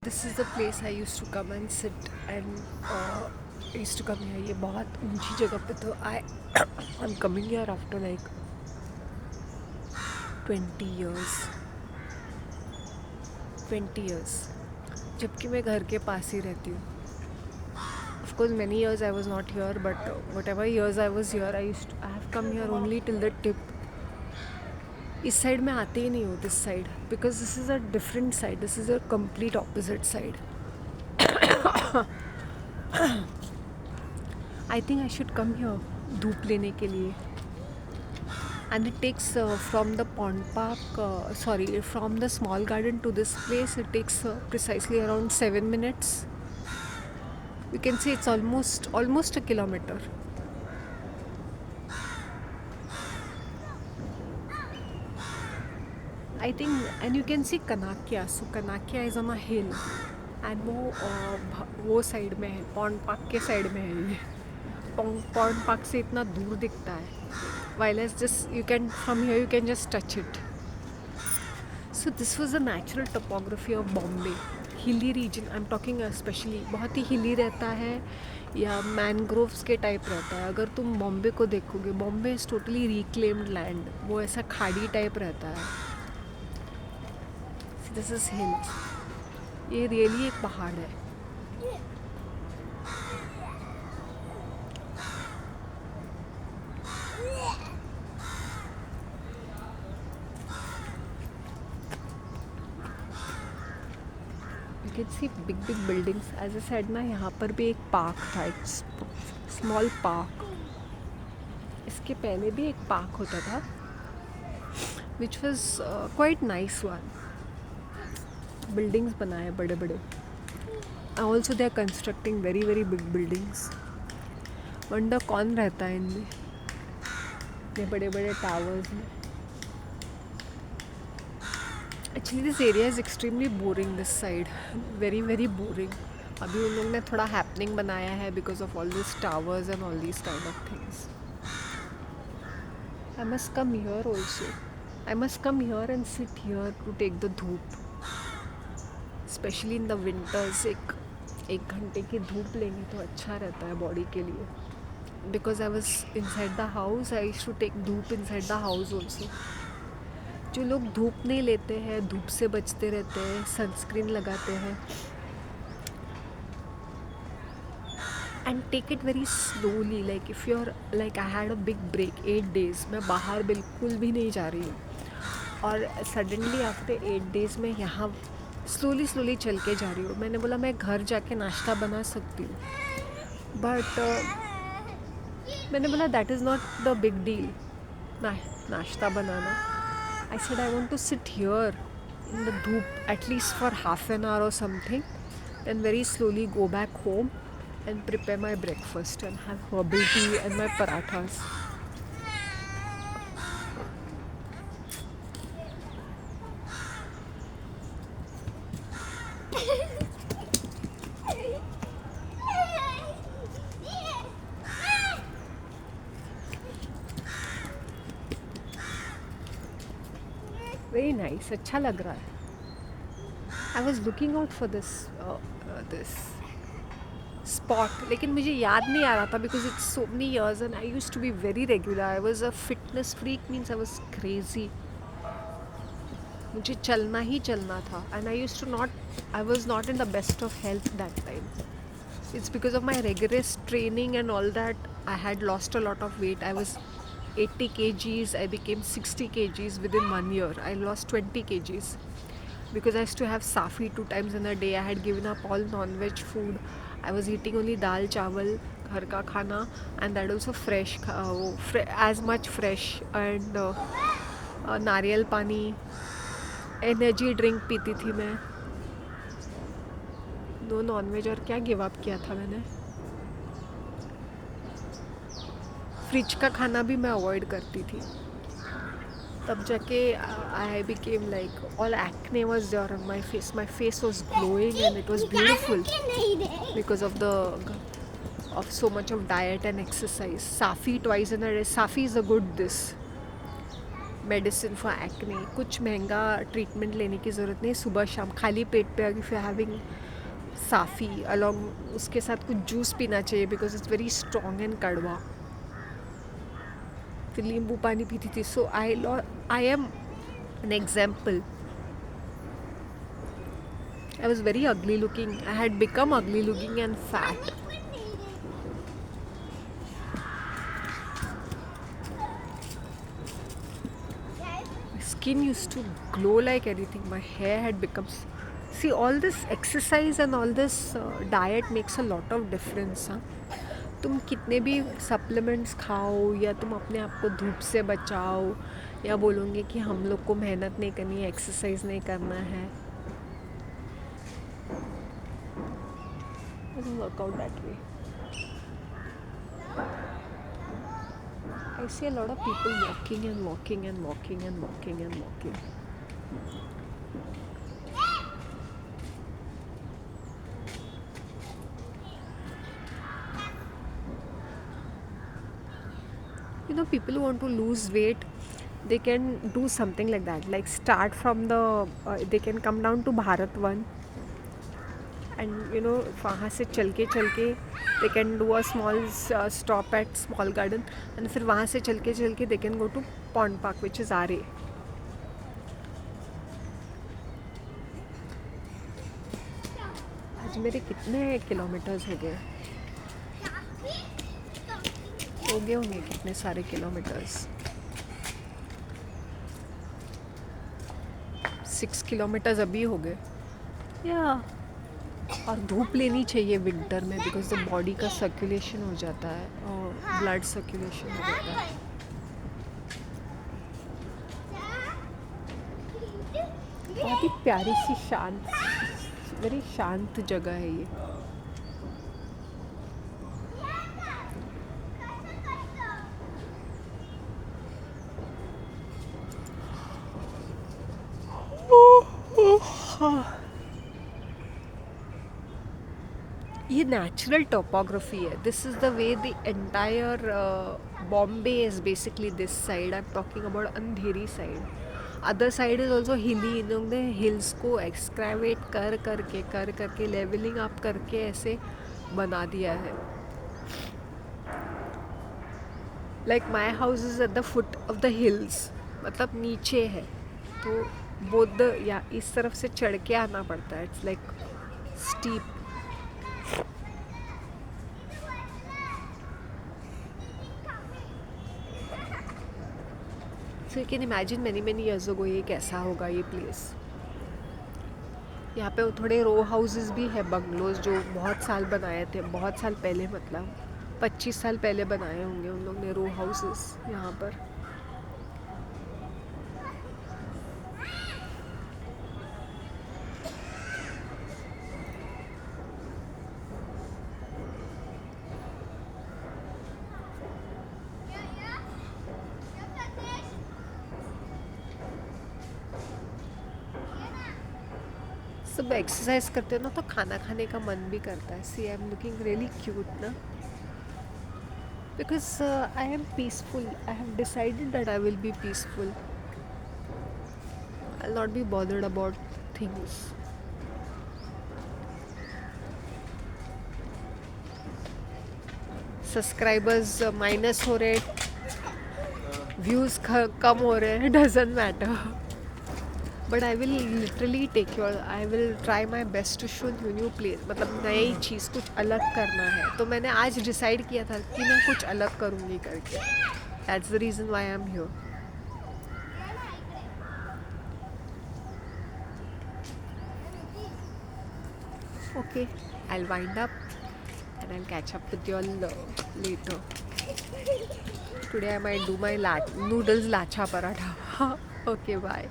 This is the place I used to come and sit and I used to come here. ये बहुत ऊंची जगह पे तो I'm coming here after like 20 years. 20 years. जबकि मैं घर के पास ही रहती हूँ. Of course, many years I was not here, but whatever years I was here, I have come here only till the tip. इस साइड में आते ही नहीं हो this side because this is a different side. This is a complete opposite side. I think I should come here धूप लेने के लिए. And it takes from the pond park, from the small garden to this place, it takes precisely around 7 minutes. You can say it's almost a kilometer. I think, and you can see Kanakya. So Kanakya is on a hill, and वो side में है, pond park के side में है ये. Pond park से इतना दूर दिखता है. While as just from here you can just touch it. So this was the natural topography of Bombay. Hilly region, I'm talking especially, बहुत ही hilly रहता है या मैनग्रोव्स के टाइप रहता है. अगर तुम बॉम्बे को देखोगे, Bombay is totally reclaimed land. वो ऐसा खाड़ी टाइप रहता है. This is hills. ये रियली एक पहाड़ है. You can see big big buildings. As I said ना, यहाँ पर भी एक पार्क था, एक स्मॉल पार्क. इसके पहले भी एक पार्क होता था which was quite nice one. Buildings बनाए बड़े बड़े. Also they are constructing very very big buildings. Wonder कौन रहता है इनमें, ये बड़े बड़े टावर्स में. Actually this area is extremely boring this side. Very very boring. अभी उन लोगों ने थोड़ा हैपनिंग बनाया है because of all this towers and all this kind of things. I must come here also. I must come here and sit here to take the dhoop. Specially in the winters एक घंटे की धूप लेंगे तो अच्छा रहता है बॉडी के लिए. Because I was inside the house, I used to take dhoop inside the house also. जो लोग धूप नहीं लेते हैं, धूप से बचते रहते हैं, सनस्क्रीन लगाते हैं and take it very slowly. Like if you are like I had a big break 8 days. मैं बाहर बिल्कुल भी नहीं जा रही हूँ और सडनली आफ्टर 8 days में यहाँ स्लोली चल के जा रही हूँ. मैंने बोला मैं घर जाके नाश्ता बना सकती हूँ, बट मैंने बोला that is not the big deal नाश्ता बनाना. I said I want to sit here in the dhoop at least for half an hour or something, then very slowly go back home and prepare my breakfast and have herbal tea and my parathas. Very nice. अच्छा लग रहा है. I was looking out for this spot, लेकिन मुझे याद नहीं आ रहा था because it's so many years and I used to be very regular. I was a fitness freak, means I was crazy. मुझे चलना ही चलना था and I was not in the best of health that time. It's because of my rigorous training and all that I had lost a lot of weight. I was 80 kgs, I became 60 kgs within 1 year. I lost 20 kgs because I used to have safi 2 times in a day. I had given up all non-veg food. I was eating only dal chawal, घर का खाना, and that also fresh, as much fresh, and नारियल पानी, energy drink पीती थी मैं. No non-veg. और क्या गिव अप किया था मैंने. फ्रिज का खाना भी मैं अवॉइड करती थी. तब जाके I became like all acne was there on my face. My face was glowing and it was beautiful because of so much of diet and exercise. Safi twice in a day. Safi is a good this medicine for acne, कुछ महंगा treatment लेने की ज़रूरत नहीं, सुबह शाम खाली पेट पे अगर if you having Safi along उसके साथ कुछ जूस पीना चाहिए because it's very strong and कड़वा। फिर नींबू पानी पीती थी। So I am an example. I was very ugly looking. I had become ugly looking and fat. My skin used to glow like anything. My hair had become. See, all this exercise and all this diet makes a lot of difference. हाँ, तुम कितने भी supplements खाओ या तुम अपने आप को धूप से बचाओ या बोलोगे कि हम लोग को मेहनत नहीं करनी है, एक्सरसाइज नहीं करना है, doesn't work out that way. I see a lot of people walking and walking and walking and walking and walking. You know, people who want to lose weight, they can do something like that. Like start from they can come down to Bharat One, and you know, वहाँ से चल के they can do a small stop at Small Garden, and फिर वहाँ से चल के they can go to Pond Park, which is RA. आज मेरे कितने किलोमीटर्स हो गए होंगे कितने सारे किलोमीटर्स, 6 किलोमीटर्स अभी हो गए या। और धूप लेनी चाहिए विंटर में बिकॉज द बॉडी का सर्कुलेशन हो जाता है और ब्लड सर्कुलेशन हो जाता है। बहुत ही प्यारी सी शांत, वेरी शांत जगह है ये। ये नेचुरल टोपोग्राफी है। This is the way the entire Bombay is basically this side. I am talking about Andheri side. Other side is also हिली। इन लोगों ने हिल्स को एक्सक्रावेट कर करके लेवलिंग अप करके ऐसे बना दिया है। Like my house is at the foot of the hills, मतलब नीचे है तो बोध या इस तरफ से चढ़ के आना पड़ता है। It's like steep. So you can imagine many years ago ये कैसा होगा ये प्लेस। यहाँ पे थोड़े रो हाउसेस भी है, बंगलोज, जो बहुत साल बनाए थे, बहुत साल पहले, मतलब 25 साल पहले बनाए होंगे उन लोग ने रो हाउसेस यहाँ पर। सब एक्सरसाइज करते हो ना तो खाना खाने का मन भी करता है। See I am looking really cute ना, because I am peaceful. I have decided that I will be peaceful. I will not be bothered about things. Subscribers minus हो रहे, व्यूज़ कम हो रहे हैं, doesn't matter, but I will literally take your, I will try my best to show new place. मतलब नई चीज़ कुछ अलग करना है तो मैंने आज डिसाइड किया था कि मैं कुछ अलग करूँगी करके। That's the reason why I am here. Okay, I will wind up and I'll catch up with you all later. Today I might do my noodles lacha paratha. Okay, bye.